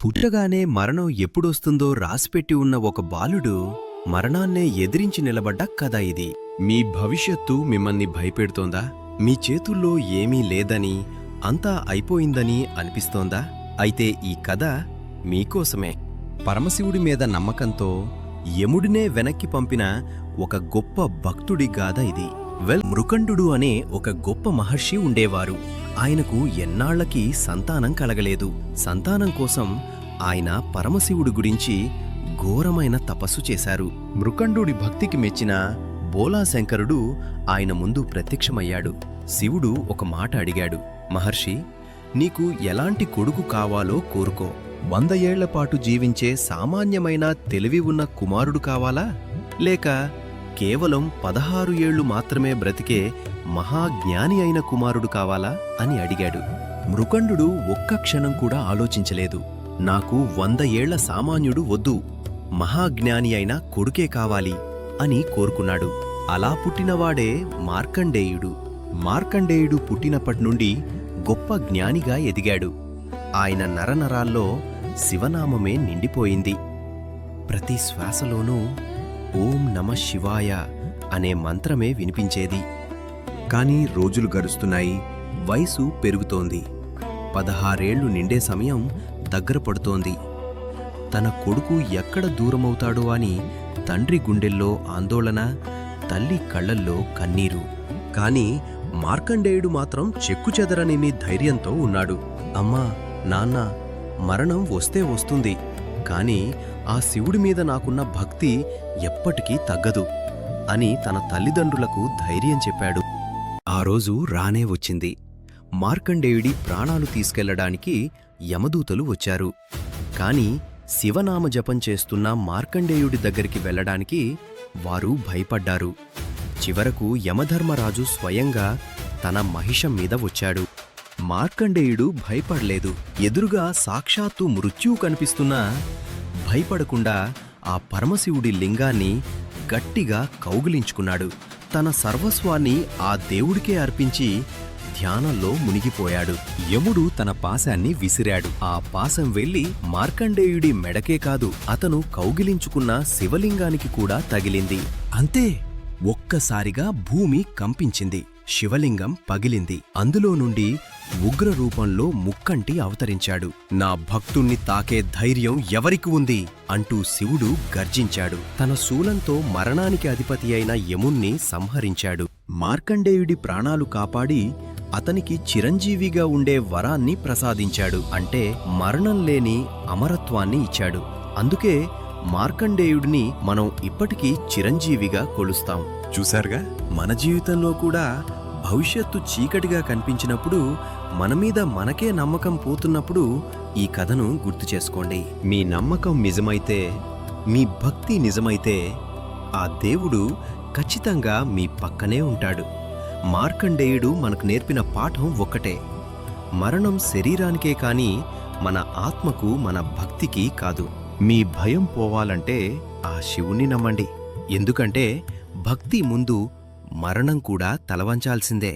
పుట్టగానే మరణం ఎప్పుడొస్తుందో రాసిపెట్టి ఉన్న ఒక బాలుడు మరణాన్నే ఎదిరించి నిలబడ్డ కథ ఇది. మీ భవిష్యత్తు మిమ్మల్ని భయపెడుతోందా? మీ చేతుల్లో ఏమీ లేదని, అంతా అయిపోయిందని అనిపిస్తోందా? అయితే ఈ కథ మీకోసమే. పరమశివుడి మీద నమ్మకంతో యముడినే వెనక్కి పంపిన ఒక గొప్ప భక్తుడి గాథ ఇది. మృకండు అనే ఒక గొప్ప మహర్షి ఉండేవారు. ఆయనకు ఎన్నాళ్లకి సంతానం కలగలేదు. సంతానం కోసం ఆయన పరమశివుడి గురించి ఘోరమైన తపస్సు చేశారు. మృకండుడి భక్తికి మెచ్చిన బోలాశంకరుడు ఆయన ముందు ప్రత్యక్షమయ్యాడు. శివుడు ఒక మాట అడిగాడు. మహర్షి, నీకు ఎలాంటి కొడుకు కావాలో కోరుకో. 100 ఏళ్లపాటు జీవించే సామాన్యమైన తెలివి ఉన్న కుమారుడు కావాలా, లేక కేవలం 16 ఏళ్లు మాత్రమే బ్రతికే మహాజ్ఞాని అయిన కుమారుడు కావాలా అని అడిగాడు. మృకండు ఒక్క క్షణం కూడా ఆలోచించలేదు. నాకు 100 ఏళ్ల సామాన్యుడు వద్దు, మహాజ్ఞాని అయిన కొడుకే కావాలి అని కోరుకున్నాడు. అలా పుట్టినవాడే మార్కండేయుడు. మార్కండేయుడు పుట్టినప్పటినుండి గొప్ప జ్ఞానిగా ఎదిగాడు. ఆయన నరనరాల్లో శివనామమే నిండిపోయింది. ప్రతి శ్వాసలోనూ ఓం నమః శివాయ అనే మంత్రమే వినిపించేది. కాని రోజులు గడుస్తున్నాయి, వయసు పెరుగుతోంది. 16 ఏళ్లు నిండే సమయం దగ్గర పడుతోంది. తన కొడుకు ఎక్కడ దూరమవుతాడో అని తండ్రి గుండెల్లో ఆందోళన, తల్లి కళ్లల్లో కన్నీరు. కాని మార్కండేయుడు మాత్రం చెక్కుచెదరని ధైర్యంతో ఉన్నాడు. అమ్మా, నాన్న, మరణం వస్తే వస్తుంది, కాని ఆ శివుడి మీద నాకున్న భక్తి ఎప్పటికీ తగ్గదు అని తన తల్లిదండ్రులకు ధైర్యం చెప్పాడు. ఆ రోజు రానే వచ్చింది. మార్కండేయుడి ప్రాణాలు తీసుకెళ్లడానికి యమదూతలు వచ్చారు. కాని శివనామ జపం చేస్తున్న మార్కండేయుడి దగ్గరికి వెళ్లడానికి వారు భయపడ్డారు. చివరకు యమధర్మరాజు స్వయంగా తన మహిషం మీద వచ్చాడు. మార్కండేయుడు భయపడలేదు. ఎదురుగా సాక్షాత్తు మృత్యువు కనిపిస్తున్నా భయపడకుండా ఆ పరమశివుడి లింగాన్ని గట్టిగా కౌగిలించుకున్నాడు. తన సర్వస్వాన్ని ఆ దేవుడికే అర్పించి ధ్యానంలో మునిగిపోయాడు. యముడు తన పాశాన్ని విసిరాడు. ఆ పాశం వెళ్లి మార్కండేయుడి మెడకే కాదు, అతను కౌగిలించుకున్న శివలింగానికి కూడా తగిలింది. అంతే, ఒక్కసారిగా భూమి కంపించింది. శివలింగం పగిలింది. అందులో నుండి ఉగ్ర రూపంలో ముక్కంటి అవతరించాడు. నా భక్తుణ్ణి తాకే ధైర్యం ఎవరికి ఉంది అంటూ శివుడు గర్జించాడు. తన శూలంతో మరణానికి అధిపతి అయిన యముణ్ణి సంహరించాడు. మార్కండేయుడి ప్రాణాలు కాపాడి అతనికి చిరంజీవిగా ఉండే వరాన్ని ప్రసాదించాడు. అంటే మరణం లేని అమరత్వాన్ని ఇచ్చాడు. అందుకే మార్కండేయుడిని మనం ఇప్పటికీ చిరంజీవిగా కొలుస్తాం. చూశారుగా, మన జీవితంలో కూడా భవిష్యత్తు చీకటిగా కనిపించినప్పుడు, మనమీద మనకే నమ్మకం పోతున్నప్పుడు ఈ కథను గుర్తు చేసుకోండి. మీ నమ్మకం నిజమైతే, మీ భక్తి నిజమైతే, ఆ దేవుడు ఖచ్చితంగా మీ పక్కనే ఉంటాడు. మార్కండేయుడు మనకు నేర్పిన పాఠం ఒక్కటే: మరణం శరీరానికే కాని మన ఆత్మకు, మన భక్తికి కాదు. మీ భయం పోవాలంటే ఆ శివుణ్ణి నమ్మండి. ఎందుకంటే భక్తి ముందు మరణం కూడా తలవంచాల్సిందే.